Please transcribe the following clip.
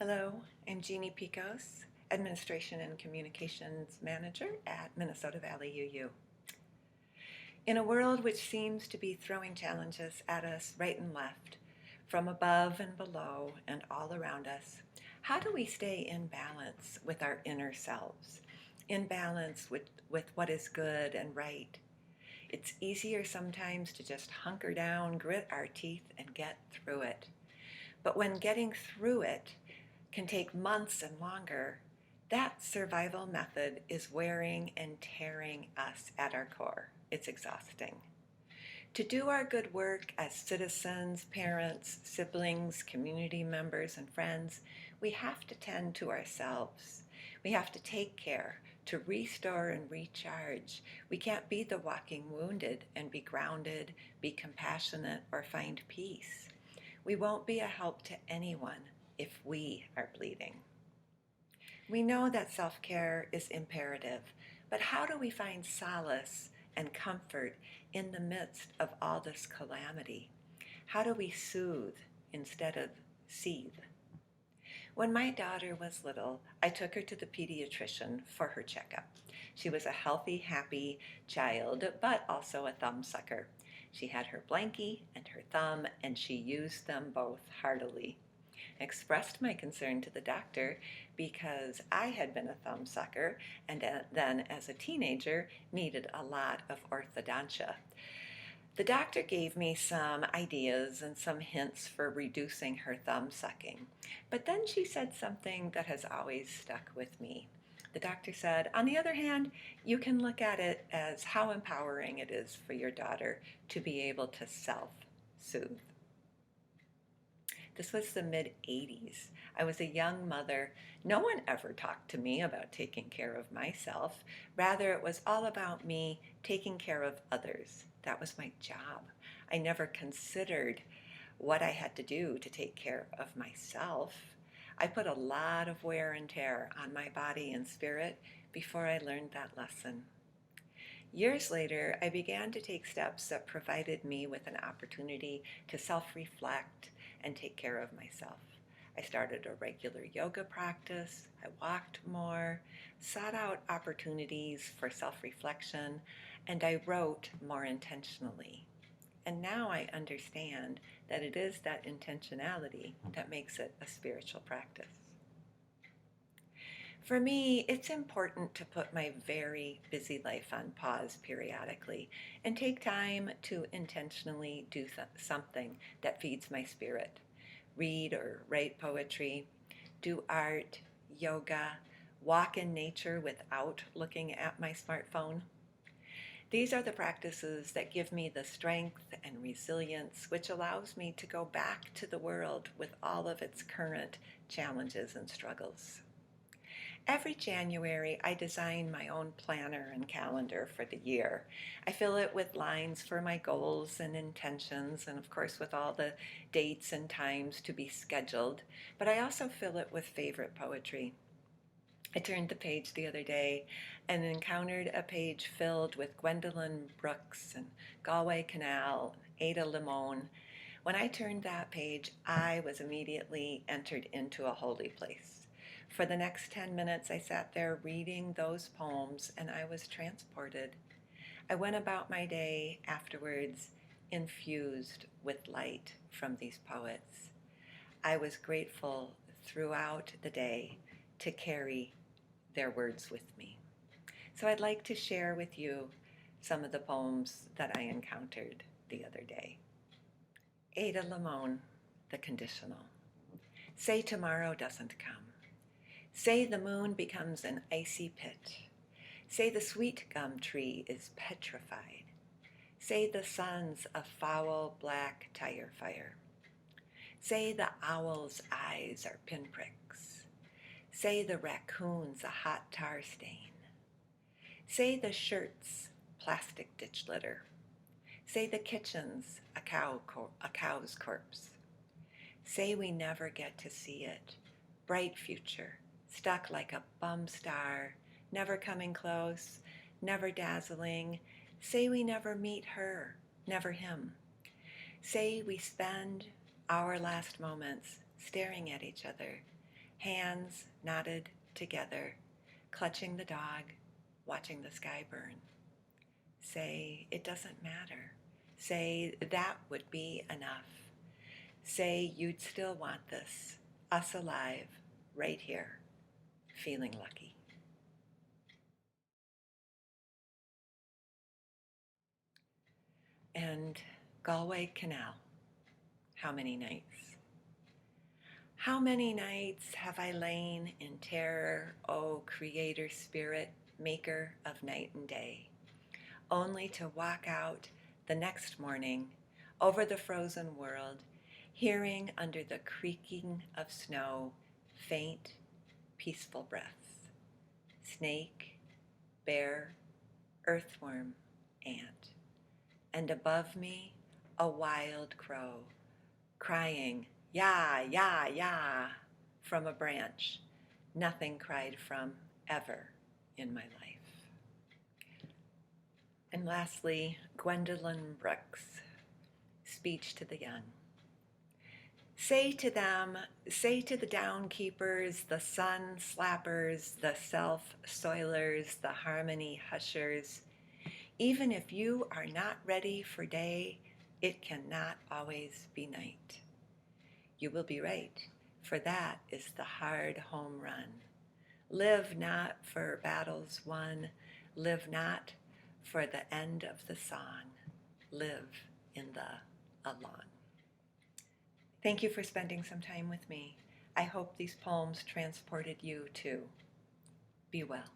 Hello, I'm Jeannie Picos, Administration and Communications Manager at Minnesota Valley UU. In a world which seems to be throwing challenges at us right and left, from above and below and all around us, how do we stay in balance with our inner selves, in balance with what is good and right? It's easier sometimes to just hunker down, grit our teeth, and get through it. But when getting through it can take months and longer, that survival method is wearing and tearing us at our core. It's exhausting. To do our good work as citizens, parents, siblings, community members, and friends, we have to tend to ourselves. We have to take care to restore and recharge. We can't be the walking wounded and be grounded, be compassionate, or find peace. We won't be a help to anyone if we are bleeding. We know that self-care is imperative, but how do we find solace and comfort in the midst of all this calamity? How do we soothe instead of seethe? When my daughter was little, I took her to the pediatrician for her checkup. She was a healthy, happy child, but also a thumbsucker. She had her blankie and her thumb, and she used them both heartily. I expressed my concern to the doctor because I had been a thumbsucker and then, as a teenager, needed a lot of orthodontia. The doctor gave me some ideas and some hints for reducing her thumb sucking, but then she said something that has always stuck with me. The doctor said, on the other hand, you can look at it as how empowering it is for your daughter to be able to self-soothe. This was the mid-80s. I was a young mother. No one ever talked to me about taking care of myself. Rather, it was all about me taking care of others. That was my job. I never considered what I had to do to take care of myself. I put a lot of wear and tear on my body and spirit before I learned that lesson. Years later, I began to take steps that provided me with an opportunity to self-reflect and take care of myself. I started a regular yoga practice, I walked more, sought out opportunities for self-reflection, and I wrote more intentionally. And now I understand that it is that intentionality that makes it a spiritual practice. For me, it's important to put my very busy life on pause periodically and take time to intentionally do something that feeds my spirit. Read or write poetry, do art, yoga, walk in nature without looking at my smartphone. These are the practices that give me the strength and resilience which allows me to go back to the world with all of its current challenges and struggles. Every January, I design my own planner and calendar for the year. I fill it with lines for my goals and intentions, and of course with all the dates and times to be scheduled, but I also fill it with favorite poetry. I turned the page the other day and encountered a page filled with Gwendolyn Brooks and Galway Canal, Ada Limon. When I turned that page, I was immediately entered into a holy place. For the next 10 minutes, I sat there reading those poems and I was transported. I went about my day afterwards infused with light from these poets. I was grateful throughout the day to carry their words with me. So I'd like to share with you some of the poems that I encountered the other day. Ada Limon, The Conditional. Say tomorrow doesn't come. Say the moon becomes an icy pit. Say the sweet gum tree is petrified. Say the sun's a foul black tire fire. Say the owl's eyes are pinpricks. Say the raccoon's a hot tar stain. Say the shirt's plastic ditch litter. Say the kitchen's a cow's corpse. Say we never get to see it. Bright future, stuck like a bum star, never coming close, never dazzling. Say we never meet her, never him. Say we spend our last moments staring at each other, hands knotted together, clutching the dog, watching the sky burn. Say, it doesn't matter. Say, that would be enough. Say, you'd still want this, us alive, right here, feeling lucky. And Galway Canal, how many nights? How many nights have I lain in terror, O Creator Spirit, Maker of night and day, only to walk out the next morning over the frozen world, hearing under the creaking of snow faint, peaceful breaths. Snake, bear, earthworm, ant. And above me, a wild crow, crying, "Ya, ya, ya," from a branch nothing cried from ever in my life. And lastly, Gwendolyn Brooks, speech to the young. Say to them, say to the downkeepers, the sun slappers, the self-soilers, the harmony hushers, even if you are not ready for day, it cannot always be night. You will be right, for that is the hard home run. Live not for battles won, live not for the end of the song, live in the alon. Thank you for spending some time with me. I hope these poems transported you too. Be well.